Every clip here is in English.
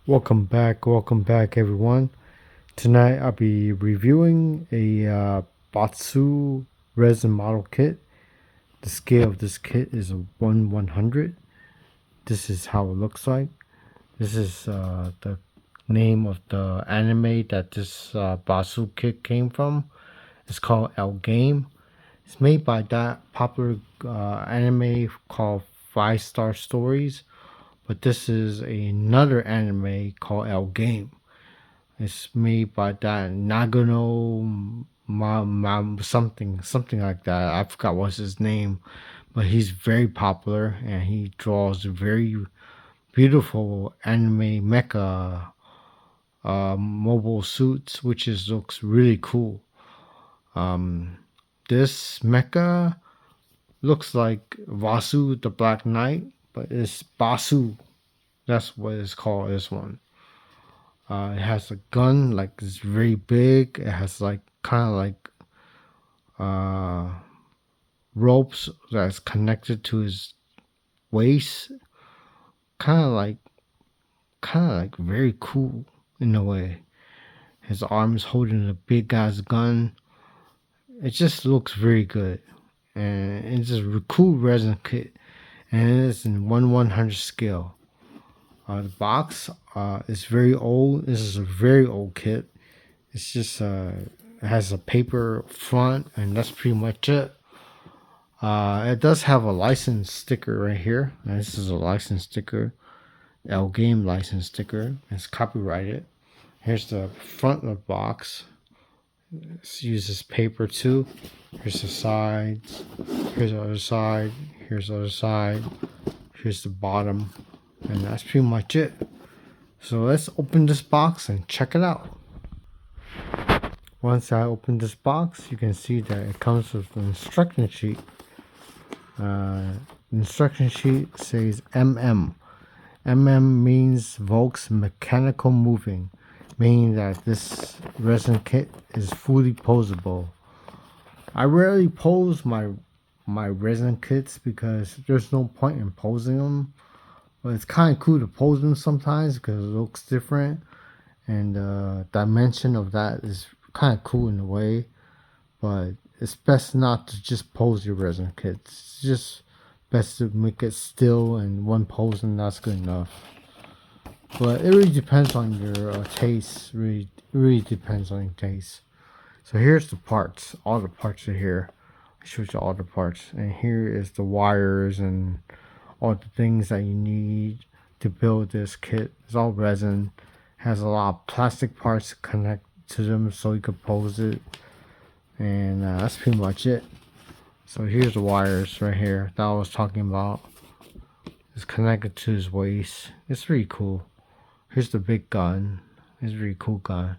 Welcome back, everyone. Tonight I'll be reviewing a Batsu resin model kit. The scale of this kit is a 1/100. This is how it looks like. This is the name of the anime that this Batsu kit came from. It's called L-Gaim. It's made by that popular anime called Five Star Stories, but this is another anime called L-Gaim. It's made by that Nagano something like that. I forgot what's his name, but he's very popular and he draws very beautiful anime mecha mobile suits, which looks really cool. Um, this mecha looks like Vasu the Black Knight, but it's Basu. That's what it's called. This one. It has a gun, like it's very big. It has like kind of like uh, ropes that's connected to his waist. Kind of like, very cool in a way. His arms holding a big ass gun. It just looks very good, and it's just a cool resin kit, and it's in 1/100 scale. The box is very old. This is a very old kit. It's just it has a paper front, and that's pretty much it. It does have a license sticker right here. And this is a license sticker, L-Gaim license sticker. It's copyrighted. Here's the front of the box. It uses paper too. Here's the sides. Here's the other side. Here's the other side. Here's the bottom. And that's pretty much it. So let's open this box and check it out. Once I open this box, you can see that it comes with an instruction sheet. The instruction sheet says MM. MM means Volks mechanical moving, meaning that this resin kit is fully posable. I rarely pose my resin kits because there's no point in posing them. But it's kind of cool to pose them sometimes because it looks different, and the dimension of that is kind of cool in a way. But it's best not to just pose your resin kits. It's just best to make it still and one pose, and that's good enough. But it really depends on your taste. Really depends on your taste. So here's the parts. All the parts are here. I showed you all the parts, and here is the wires and all the things that you need to build this kit. It's all resin. Has a lot of plastic parts to connect to them so you can pose it. And that's pretty much it. So here's the wires right here that I was talking about. It's connected to his waist. It's really cool. Here's the big gun. It's a really cool gun.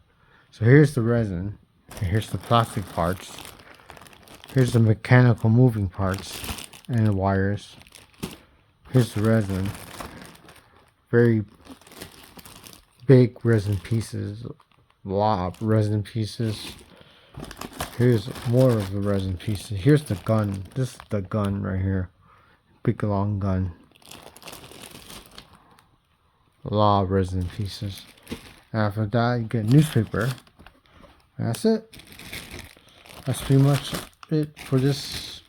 So here's the resin. And here's the plastic parts. Here's the mechanical moving parts and the wires. Here's the resin. Very big resin pieces. A lot of resin pieces. Here's more of the resin pieces. Here's the gun. This is the gun right here. Big long gun. A lot of resin pieces. After that, you get newspaper. That's it. That's pretty much it for this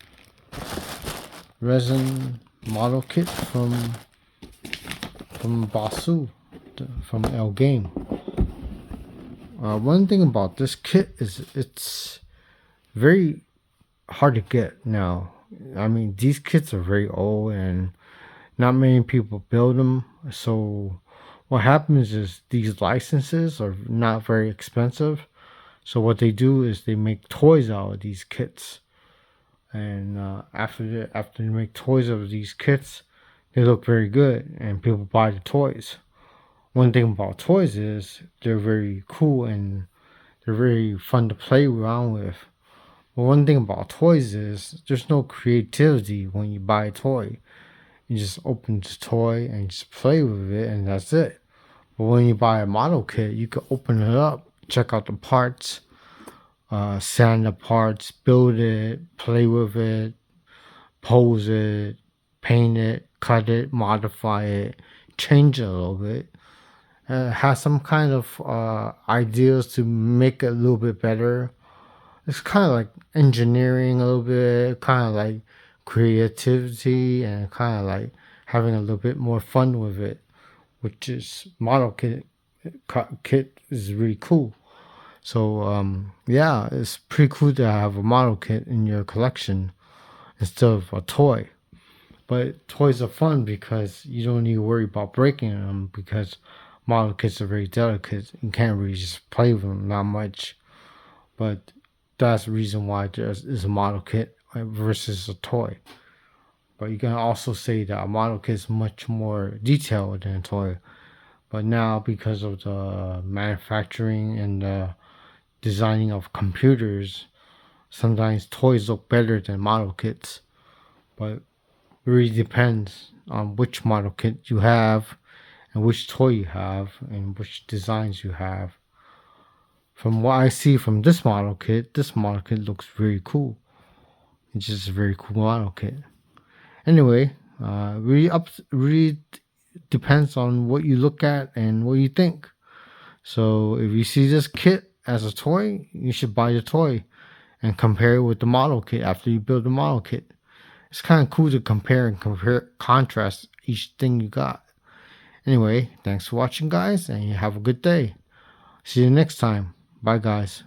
resin model kit from Bat-Shu, from L-Gaim. One thing about this kit is it's very hard to get now. I mean, these kits are very old and not many people build them. So what happens is these licenses are not very expensive. So what they do is they make toys out of these kits. And after they make toys out of these kits, they look very good and people buy the toys. One thing about toys is they're very cool and they're very fun to play around with. But one thing about toys is there's no creativity when you buy a toy. You just open the toy and just play with it, and that's it. But when you buy a model kit, you can open it up, check out the parts, sand the parts, build it, play with it, pose it, paint it, cut it, modify it, change it a little bit. has some kind of ideas to make it a little bit better. It's kind of like engineering a little bit, kind of like creativity, and kind of like having a little bit more fun with it, which is model kit is really cool. So yeah, it's pretty cool to have a model kit in your collection instead of a toy. But toys are fun because you don't need to worry about breaking them because model kits are very delicate. You can't really just play with them that much. But that's the reason why there is a model kit versus a toy. But you can also say that a model kit is much more detailed than a toy. But now, because of the manufacturing and the designing of computers, sometimes toys look better than model kits. But it really depends on which model kit you have and which toy you have and which designs you have. From what I see from this model kit looks very cool. It's just a very cool model kit. Anyway, really depends on what you look at and what you think. So if you see this kit as a toy, you should buy the toy and compare it with the model kit after you build the model kit. It's kind of cool to contrast each thing you got. Anyway, thanks for watching, guys, and you have a good day. See you next time. Bye, guys.